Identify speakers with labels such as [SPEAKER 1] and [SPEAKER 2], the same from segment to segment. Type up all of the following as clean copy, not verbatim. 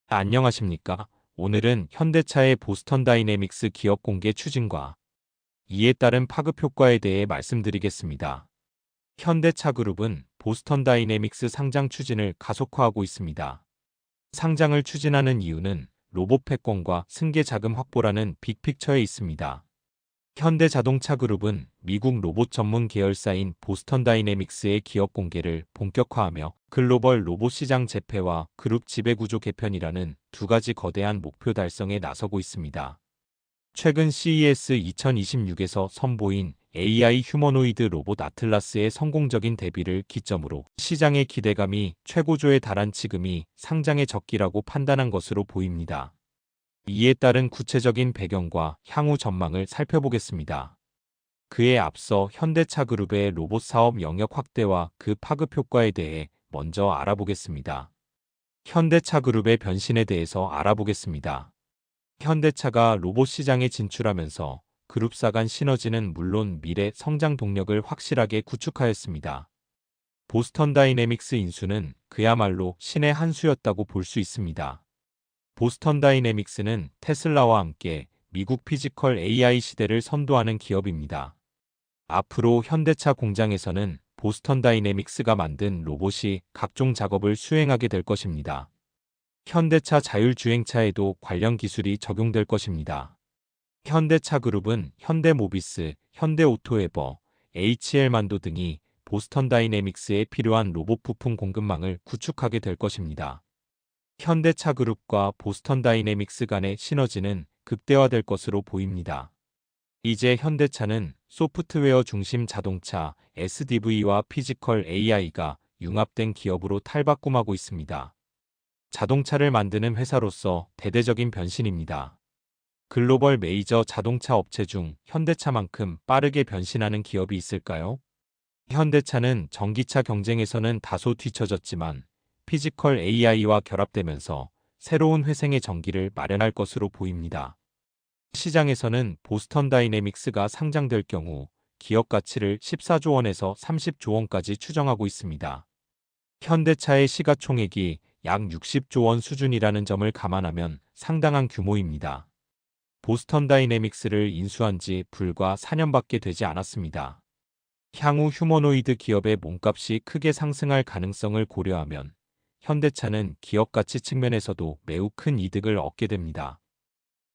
[SPEAKER 1] 안녕하십니까? 오늘은 현대차의 보스턴 다이내믹스 기업 공개 추진과 이에 따른 파급 효과에 대해 말씀드리겠습니다. 현대차 그룹은 보스턴 다이내믹스 상장 추진을 가속화하고 있습니다. 상장을 추진하는 이유는 로봇 패권과 승계 자금 확보라는 빅픽처에 있습니다. 현대자동차 그룹은 미국 로봇 전문 계열사인 보스턴 다이내믹스의 기업 공개를 본격화하며 글로벌 로봇 시장 재패와 그룹 지배구조 개편이라는 두 가지 거대한 목표 달성에 나서고 있습니다. 최근 CES 2026에서 선보인 AI 휴머노이드 로봇 아틀라스의 성공적인 데뷔를 기점으로 시장의 기대감이 최고조에 달한 지금이 상장의 적기라고 판단한 것으로 보입니다. 이에 따른 구체적인 배경과 향후 전망을 살펴보겠습니다. 그에 앞서 현대차 그룹의 로봇 사업 영역 확대와 그 파급 효과에 대해 먼저 알아보겠습니다. 현대차 그룹의 변신에 대해서 알아보겠습니다. 현대차가 로봇 시장에 진출하면서 그룹사 간 시너지는 물론 미래 성장 동력을 확실하게 구축하였습니다. 보스턴 다이내믹스 인수는 그야말로 신의 한 수였다고 볼 수 있습니다. 보스턴 다이내믹스는 테슬라와 함께 미국 피지컬 AI 시대를 선도하는 기업입니다. 앞으로 현대차 공장에서는 보스턴 다이내믹스가 만든 로봇이 각종 작업을 수행하게 될 것입니다. 현대차 자율주행차에도 관련 기술이 적용될 것입니다. 현대차 그룹은 현대모비스, 현대오토에버, HL만도 등이 보스턴 다이내믹스에 필요한 로봇 부품 공급망을 구축하게 될 것입니다. 현대차 그룹과 보스턴 다이내믹스 간의 시너지는 극대화될 것으로 보입니다. 이제 현대차는 소프트웨어 중심 자동차 SDV와 피지컬 AI가 융합된 기업으로 탈바꿈하고 있습니다. 자동차를 만드는 회사로서 대대적인 변신입니다. 글로벌 메이저 자동차 업체 중 현대차만큼 빠르게 변신하는 기업이 있을까요? 현대차는 전기차 경쟁에서는 다소 뒤처졌지만 피지컬 AI와 결합되면서 새로운 회생의 전기를 마련할 것으로 보입니다. 시장에서는 보스턴 다이내믹스가 상장될 경우 기업 가치를 14조 원에서 30조 원까지 추정하고 있습니다. 현대차의 시가총액이 약 60조 원 수준이라는 점을 감안하면 상당한 규모입니다. 보스턴 다이내믹스를 인수한 지 불과 4년밖에 되지 않았습니다. 향후 휴머노이드 기업의 몸값이 크게 상승할 가능성을 고려하면 현대차는 기업 가치 측면에서도 매우 큰 이득을 얻게 됩니다.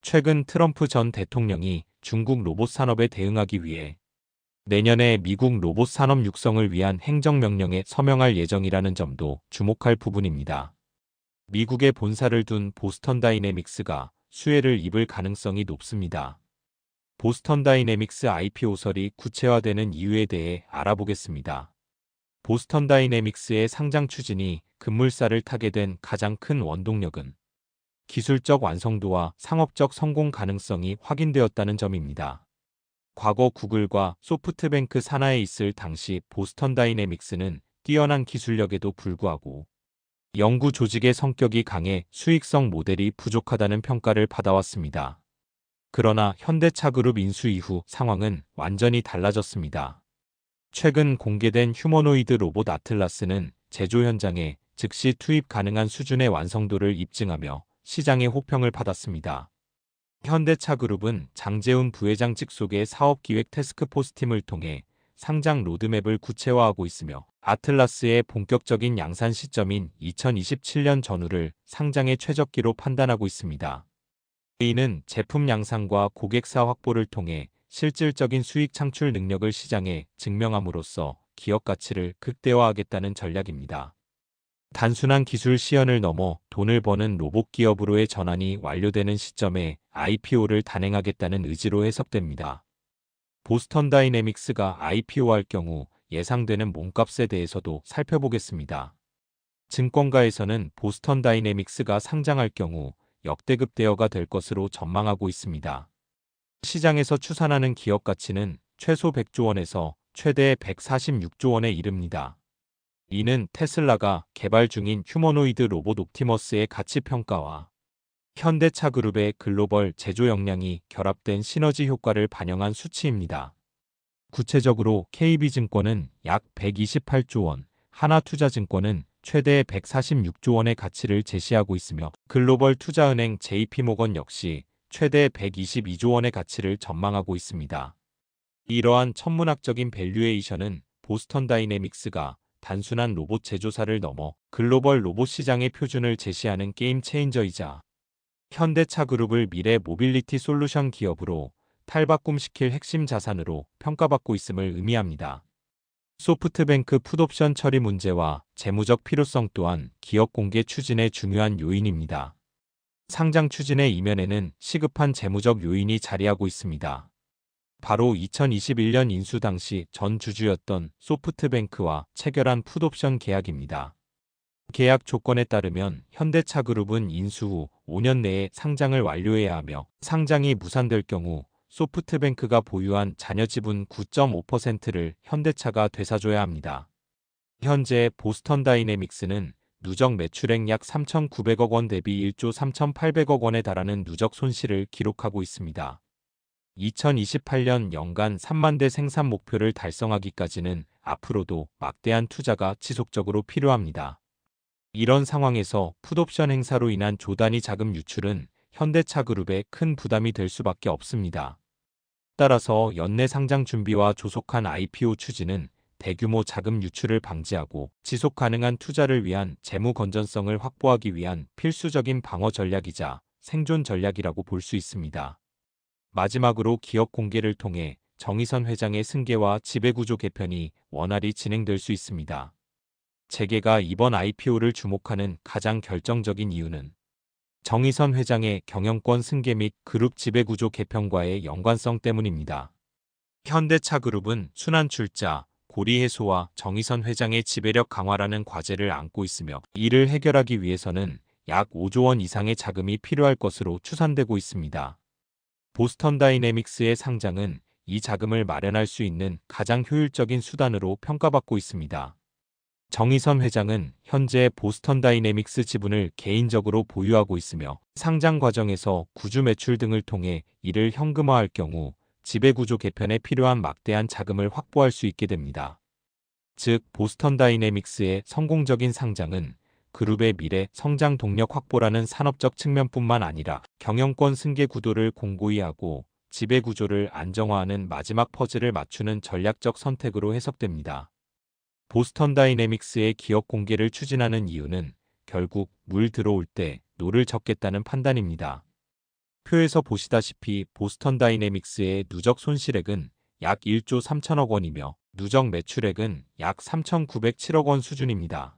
[SPEAKER 1] 최근 트럼프 전 대통령이 중국 로봇 산업에 대응하기 위해 내년에 미국 로봇 산업 육성을 위한 행정명령에 서명할 예정이라는 점도 주목할 부분입니다. 미국에 본사를 둔 보스턴 다이내믹스가 수혜를 입을 가능성이 높습니다. 보스턴 다이내믹스 IPO설이 구체화되는 이유에 대해 알아보겠습니다. 보스턴 다이내믹스의 상장 추진이 급물살을 타게 된 가장 큰 원동력은 기술적 완성도와 상업적 성공 가능성이 확인되었다는 점입니다. 과거 구글과 소프트뱅크 산하에 있을 당시 보스턴 다이내믹스는 뛰어난 기술력에도 불구하고 연구 조직의 성격이 강해 수익성 모델이 부족하다는 평가를 받아왔습니다. 그러나 현대차 그룹 인수 이후 상황은 완전히 달라졌습니다. 최근 공개된 휴머노이드 로봇 아틀라스는 제조 현장에 즉시 투입 가능한 수준의 완성도를 입증하며 시장의 호평을 받았습니다. 현대차 그룹은 장재훈 부회장 직속의 사업기획 태스크포스 팀을 통해 상장 로드맵을 구체화하고 있으며 아틀라스의 본격적인 양산 시점인 2027년 전후를 상장의 최적기로 판단하고 있습니다. 이는 제품 양산과 고객사 확보를 통해 실질적인 수익 창출 능력을 시장에 증명함으로써 기업 가치를 극대화하겠다는 전략입니다. 단순한 기술 시연을 넘어 돈을 버는 로봇 기업으로의 전환이 완료되는 시점에 IPO를 단행하겠다는 의지로 해석됩니다. 보스턴 다이내믹스가 IPO할 경우 예상되는 몸값에 대해서도 살펴보겠습니다. 증권가에서는 보스턴 다이내믹스가 상장할 경우 역대급 대여가 될 것으로 전망하고 있습니다. 시장에서 추산하는 기업 가치는 최소 100조 원에서 최대 146조 원에 이릅니다. 이는 테슬라가 개발 중인 휴머노이드 로봇 옵티머스의 가치 평가와 현대차 그룹의 글로벌 제조 역량이 결합된 시너지 효과를 반영한 수치입니다. 구체적으로 KB증권은 약 128조 원, 하나투자증권은 최대 146조 원의 가치를 제시하고 있으며 글로벌 투자은행 JP모건 역시 최대 122조 원의 가치를 전망하고 있습니다. 이러한 천문학적인 밸류에이션은 보스턴 다이내믹스가 단순한 로봇 제조사를 넘어 글로벌 로봇 시장의 표준을 제시하는 게임 체인저이자 현대차 그룹을 미래 모빌리티 솔루션 기업으로 탈바꿈시킬 핵심 자산으로 평가받고 있음을 의미합니다. 소프트뱅크 풋옵션 처리 문제와 재무적 필요성 또한 기업 공개 추진의 중요한 요인입니다. 상장 추진의 이면에는 시급한 재무적 요인이 자리하고 있습니다. 바로 2021년 인수 당시 전 주주였던 소프트뱅크와 체결한 풋옵션 계약입니다. 계약 조건에 따르면 현대차그룹은 인수 후 5년 내에 상장을 완료해야 하며 상장이 무산될 경우 소프트뱅크가 보유한 잔여 지분 9.5%를 현대차가 되사줘야 합니다. 현재 보스턴 다이내믹스는 누적 매출액 약 3,900억 원 대비 1조 3,800억 원에 달하는 누적 손실을 기록하고 있습니다. 2028년 연간 3만 대 생산 목표를 달성하기까지는 앞으로도 막대한 투자가 지속적으로 필요합니다. 이런 상황에서 풋옵션 행사로 인한 조단위 자금 유출은 현대차그룹에 큰 부담이 될 수밖에 없습니다. 따라서 연내 상장 준비와 조속한 IPO 추진은 대규모 자금 유출을 방지하고 지속 가능한 투자를 위한 재무 건전성을 확보하기 위한 필수적인 방어 전략이자 생존 전략이라고 볼 수 있습니다. 마지막으로 기업 공개를 통해 정의선 회장의 승계와 지배구조 개편이 원활히 진행될 수 있습니다. 재계가 이번 IPO를 주목하는 가장 결정적인 이유는 정의선 회장의 경영권 승계 및 그룹 지배구조 개편과의 연관성 때문입니다. 현대차그룹은 순환출자, 고리 해소와 정의선 회장의 지배력 강화라는 과제를 안고 있으며 이를 해결하기 위해서는 약 5조 원 이상의 자금이 필요할 것으로 추산되고 있습니다. 보스턴 다이내믹스의 상장은 이 자금을 마련할 수 있는 가장 효율적인 수단으로 평가받고 있습니다. 정의선 회장은 현재 보스턴 다이내믹스 지분을 개인적으로 보유하고 있으며 상장 과정에서 구주 매출 등을 통해 이를 현금화할 경우 지배구조 개편에 필요한 막대한 자금을 확보할 수 있게 됩니다. 즉, 보스턴 다이내믹스의 성공적인 상장은 그룹의 미래 성장 동력 확보라는 산업적 측면뿐만 아니라 경영권 승계 구도를 공고히 하고 지배구조를 안정화하는 마지막 퍼즐을 맞추는 전략적 선택으로 해석됩니다. 보스턴 다이내믹스의 기업 공개를 추진하는 이유는 결국 물 들어올 때 노를 젓겠다는 판단입니다. 표에서 보시다시피 보스턴 다이내믹스의 누적 손실액은 약 1조 3천억 원이며 누적 매출액은 약 3,907억 원 수준입니다.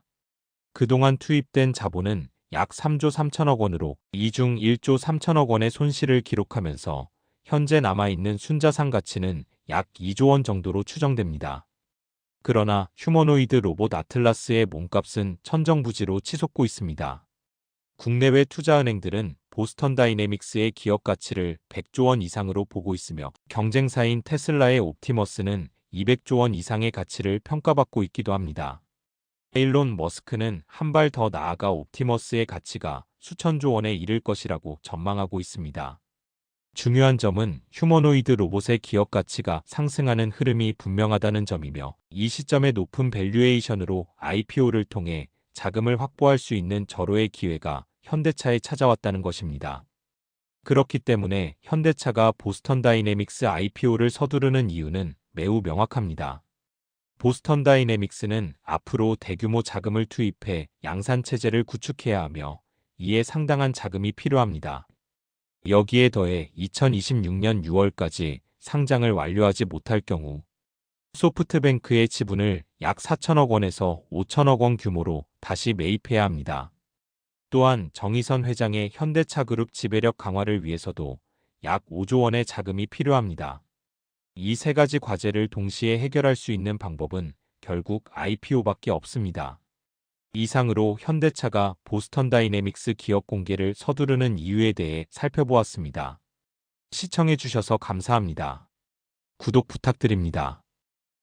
[SPEAKER 1] 그동안 투입된 자본은 약 3조 3천억 원으로 이 중 1조 3천억 원의 손실을 기록하면서 현재 남아있는 순자산 가치는 약 2조 원 정도로 추정됩니다. 그러나 휴머노이드 로봇 아틀라스의 몸값은 천정부지로 치솟고 있습니다. 국내외 투자은행들은 보스턴 다이내믹스의 기업 가치를 100조 원 이상으로 보고 있으며 경쟁사인 테슬라의 옵티머스는 200조 원 이상의 가치를 평가받고 있기도 합니다. 일론 머스크는 한 발 더 나아가 옵티머스의 가치가 수천조 원에 이를 것이라고 전망하고 있습니다. 중요한 점은 휴머노이드 로봇의 기업 가치가 상승하는 흐름이 분명하다는 점이며 이 시점의 높은 밸류에이션으로 IPO를 통해 자금을 확보할 수 있는 절호의 기회가 현대차에 찾아왔다는 것입니다. 그렇기 때문에 현대차가 보스턴 다이내믹스 IPO를 서두르는 이유는 매우 명확합니다. 보스턴 다이내믹스는 앞으로 대규모 자금을 투입해 양산체제를 구축해야 하며 이에 상당한 자금이 필요합니다. 여기에 더해 2026년 6월까지 상장을 완료하지 못할 경우 소프트뱅크의 지분을 약 4천억 원에서 5천억 원 규모로 다시 매입해야 합니다. 또한 정의선 회장의 현대차그룹 지배력 강화를 위해서도 약 5조 원의 자금이 필요합니다. 이 세 가지 과제를 동시에 해결할 수 있는 방법은 결국 IPO밖에 없습니다. 이상으로 현대차가 보스턴 다이내믹스 기업 공개를 서두르는 이유에 대해 살펴보았습니다. 시청해주셔서 감사합니다. 구독 부탁드립니다.